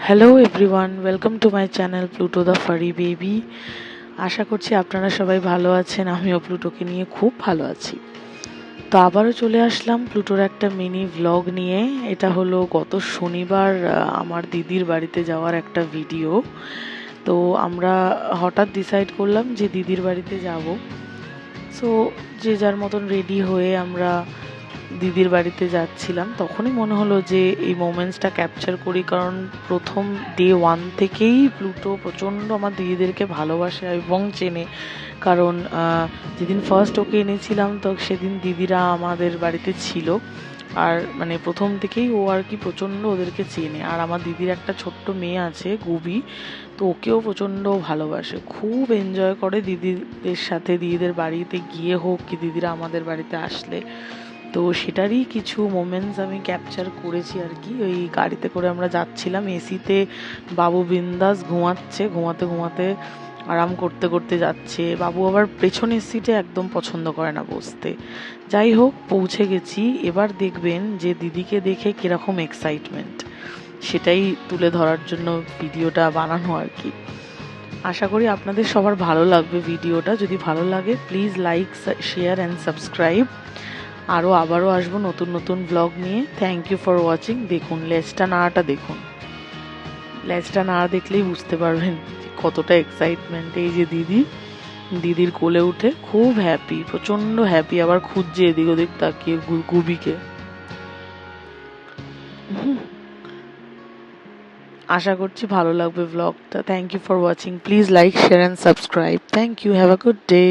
Hello everyone, welcome to my channel Pluto the furry baby. আশা করছি আপনারা সবাই ভালো আছেন। আমিও প্লুটোকে নিয়ে খুব ভালো আছি। তো আবারও চলে আসলাম প্লুটোর একটা মিনি ভ্লগ নিয়ে। এটা হলো গত শনিবার আমার দিদির বাড়িতে যাওয়ার একটা ভিডিও। তো আমরা হঠাৎ ডিসাইড করলাম যে দিদির বাড়িতে যাব। সো যে যার মতন রেডি হয়ে আমরা দিদির বাড়িতে যাচ্ছিলাম। তখনই মনে হলো যে এই মোমেন্টসটা ক্যাপচার করি, কারণ প্রথম ডে ওয়ান থেকেই প্লুটো প্রচণ্ড আমার দিদিদেরকে ভালোবাসে এবং চেনে। কারণ যেদিন ফার্স্ট ওকে এনেছিলাম তো সেদিন দিদিরা আমাদের বাড়িতে ছিল। আর মানে প্রথম থেকেই ও আর কি প্রচণ্ড ওদেরকে চেনে। আর আমার দিদির একটা ছোট্ট মেয়ে আছে গুবি, তো ওকেও প্রচণ্ড ভালোবাসে, খুব এনজয় করে দিদিদের সাথে, দিদিদের বাড়িতে গিয়ে হোক কি দিদিরা আমাদের বাড়িতে আসলে। তো সেটারই কিছু মোমেন্টস আমি ক্যাপচার করেছি আর কি। ওই গাড়িতে করে আমরা যাচ্ছিলাম, এসিতে বাবু বিন্দাস ঘুমাচ্ছে, ঘুমাতে ঘুমাতে আরাম করতে করতে যাচ্ছে। বাবু আবার পেছনের সিটে একদম পছন্দ করে না বসতে। যাই হোক, পৌঁছে গেছি। এবার দেখবেন যে দিদিকে দেখে কিরকম এক্সাইটমেন্ট, সেটাই তুলে ধরার জন্য ভিডিওটা বানানো আর কি। আশা করি আপনাদের সবার ভালো লাগবে ভিডিওটা। যদি ভালো লাগে please like, share and subscribe. আবারও আসবো নতুন নতুন ব্লগ নিয়ে। Thank you for watching. দেখুন লেজটা নাড়াটা, দেখুন লেজটা নাড়া দেখলেই বুঝতে পারবেন কতটা এক্সাইটমেন্ট। এই যে দিদির কোলে উঠে খুব হ্যাপি, প্রচন্ড হ্যাপি। আবার খুঁজছে এদিক ওদিক তাকিয়ে গুবিকে। আশা করছি ভালো লাগবে ব্লগটা। Thank you for watching. Please like, share and subscribe. Thank you. Have a good day.